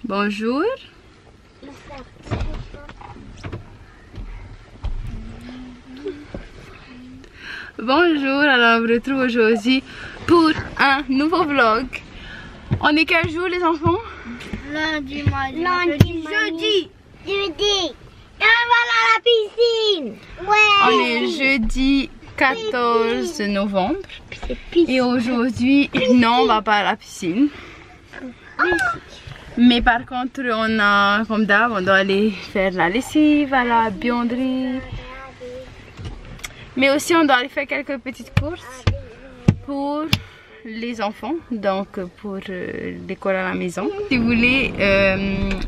Bonjour. Bonjour, alors on vous retrouve aujourd'hui pour un nouveau vlog. On est quel jour les enfants? Lundi, jeudi. Et on va à la piscine. Ouais. On est jeudi 14 novembre. Et aujourd'hui, non, on va pas à la piscine. Mais par contre, on a, comme d'hab, on doit aller faire la lessive à la buanderie. Mais aussi, on doit aller faire quelques petites courses pour les enfants, donc pour l'école à la maison. Si vous voulez,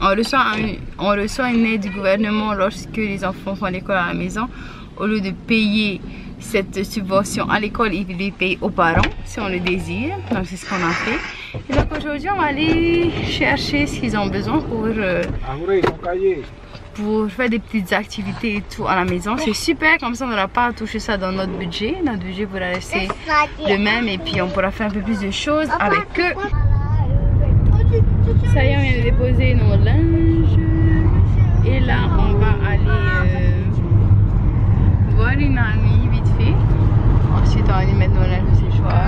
on reçoit une aide du gouvernement lorsque les enfants font l'école à la maison. Au lieu de payer cette subvention à l'école, ils les payent aux parents si on le désire. Donc c'est ce qu'on a fait. Et donc aujourd'hui, on va aller chercher ce qu'ils ont besoin pour faire des petites activités et tout à la maison. C'est super, comme ça on n'aura pas à toucher ça dans notre budget. Notre budget pourra rester le même et puis on pourra faire un peu plus de choses avec eux. Ça y est, on vient de déposer nos linges. Et là, on va aller voir une amie vite fait. Ensuite, on va aller mettre nos linges au séchoir.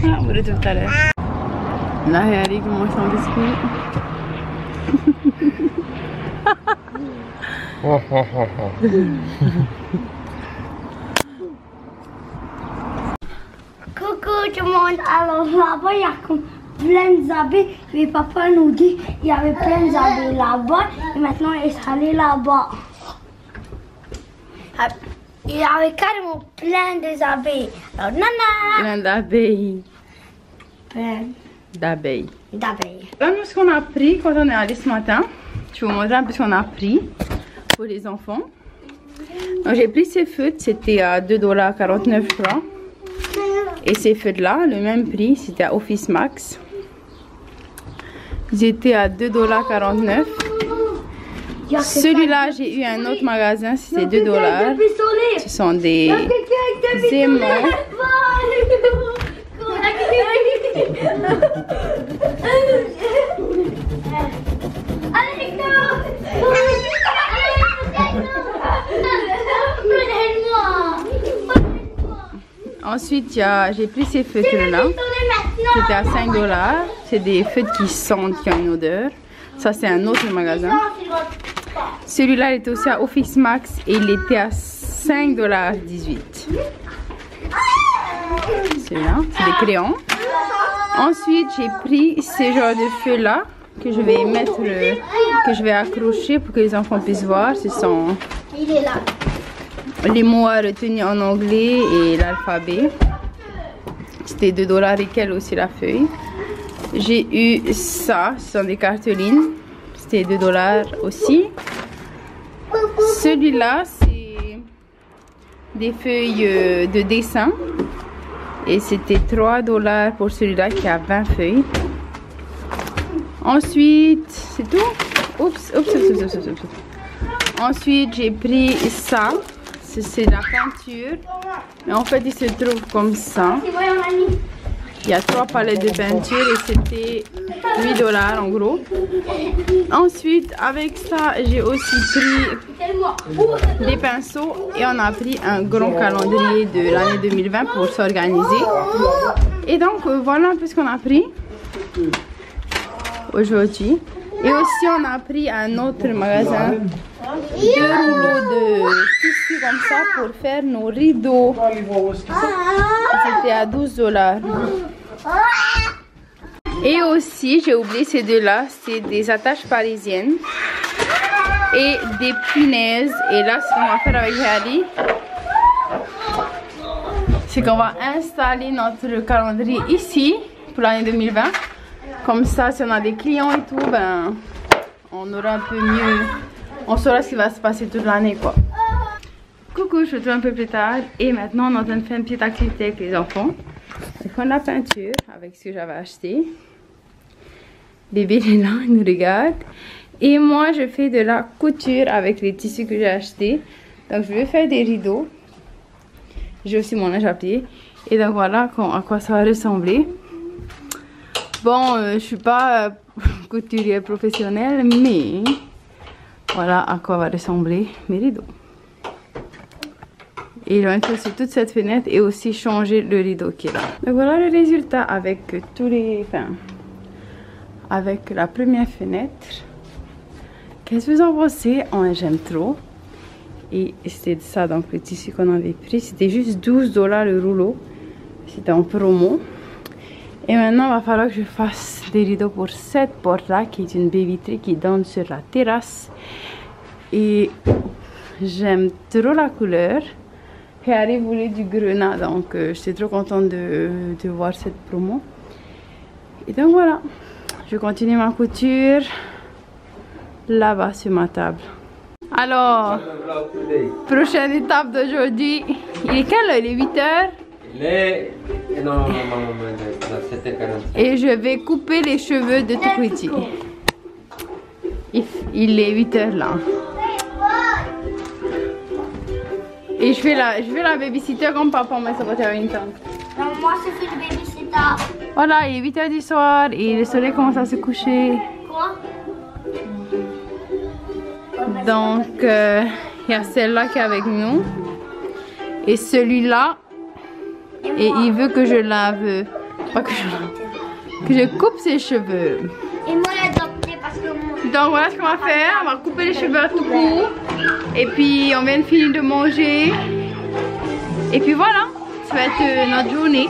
Ah, on va tout à l'heure. Là, Harry commence son biscuit. Coucou tout le monde. Alors là-bas, il y a comme plein d'abeilles. Et papa nous dit qu'il y avait plein d'abeilles là-bas. Et maintenant, il est allé là-bas. Il y avait carrément plein d'abeilles. Alors, nana. Plein d'abeilles. Plein D'abeilles. d'abeilles. Là, nous, ce qu'on a pris quand on est allé ce matin, je vais vous montrer un peu ce qu'on a pris pour les enfants. Donc, j'ai pris ces feutres, c'était à 2,49 $, je crois. Et ces feutres-là, le même prix, c'était à Office Max. Ils étaient à 2,49 $. Celui-là, j'ai eu un autre magasin, c'était 2 $. Ce sont des aimants. Ensuite, j'ai pris ces feutres-là. C'était à 5 $. C'est des feutres qui sentent, qui ont une odeur. Ça, c'est un autre magasin. Celui-là, il était aussi à Office Max et il était à 5,18 $. Celui-là, c'est des crayons. Ensuite, j'ai pris ce genre de feux-là que je vais mettre, que je vais accrocher pour que les enfants puissent voir. Ce sont les mots à retenir en anglais et l'alphabet. C'était 2 $ et quelques aussi la feuille. J'ai eu ça, ce sont des cartolines. C'était 2 $ aussi. Celui-là, c'est des feuilles de dessin. Et c'était 3 $ pour celui-là qui a 20 feuilles. Ensuite, c'est tout. Oups. Ensuite, j'ai pris ça. C'est la peinture. Mais en fait, il se trouve comme ça. Il y a 3 palettes de peinture et c'était 8 $ en gros. Ensuite, avec ça, j'ai aussi pris des pinceaux et on a pris un grand calendrier de l'année 2020 pour s'organiser. Et donc, voilà un peu ce qu'on a pris aujourd'hui. Et aussi, on a pris un autre magasin 2 rouleaux de tissu comme ça pour faire nos rideaux. C'était à 12 $. Et aussi, j'ai oublié ces deux-là, c'est des attaches parisiennes et des punaises. Et là, ce qu'on va faire avec Harry, c'est qu'on va installer notre calendrier ici pour l'année 2020. Comme ça, si on a des clients et tout, ben, on aura un peu mieux, on saura ce qui va se passer toute l'année, quoi. Coucou, je vous retrouve un peu plus tard et maintenant on est en train de faire une petite activité avec les enfants. On prend de la peinture avec ce que j'avais acheté. Bébé il est là, il nous regarde. Et moi je fais de la couture avec les tissus que j'ai achetés. Donc je vais faire des rideaux. J'ai aussi mon linge à plier. Et donc voilà à quoi ça va ressembler. Bon, je suis pas couturière professionnelle, mais voilà à quoi va ressembler mes rideaux. Et je vais mettre aussi toute cette fenêtre et aussi changer le rideau qui est là. Donc voilà le résultat avec tous les... Enfin, avec la première fenêtre. Qu'est-ce que vous en pensez? J'aime trop. Et c'était ça, donc le tissu qu'on avait pris. C'était juste 12 $ le rouleau. C'était en promo. Et maintenant, il va falloir que je fasse des rideaux pour cette porte-là, qui est une baie vitrée qui donne sur la terrasse. Et j'aime trop la couleur. Harry voulait du grenat, donc j'étais trop contente de voir cette promo. Et donc voilà, je continue ma couture là-bas sur ma table. Alors, prochaine étape d'aujourd'hui. Il est quelle heure? Il est 8 h? Non, 7h40. Et je vais couper les cheveux de Tukwiti. Il est 8 h là. Et je fais la babysitter comme papa, mais ça va faire une temps. Non, moi, je fais le babysitter. Voilà, il est 8 h du soir et le soleil commence à se coucher. Quoi? Donc, il y a celle-là qui est avec nous. Et celui-là. Et il veut que je lave. Pas que je lave. Que je coupe ses cheveux. Et moi, l'adopter parce que moi... Donc voilà ce qu'on va faire. On va couper les cheveux à tout court. Et puis on vient de finir de manger. Et puis voilà. Ça va être notre journée.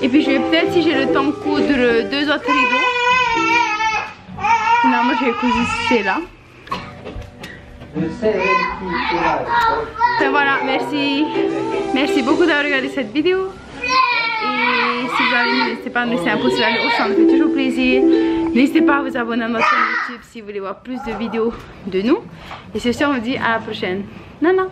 Et puis je vais peut-être, si j'ai le temps, coudre 2 autres rideaux. Finalement je vais coudre celle-là. Donc voilà, merci. Merci beaucoup d'avoir regardé cette vidéo. Et si vous avez, n'hésitez pas à nous laisser un pouce vers le haut, ça me fait toujours plaisir. N'hésitez pas à vous abonner à notre chaîne YouTube si vous voulez voir plus de vidéos de nous. Et sur ce, on vous dit à la prochaine. Nana.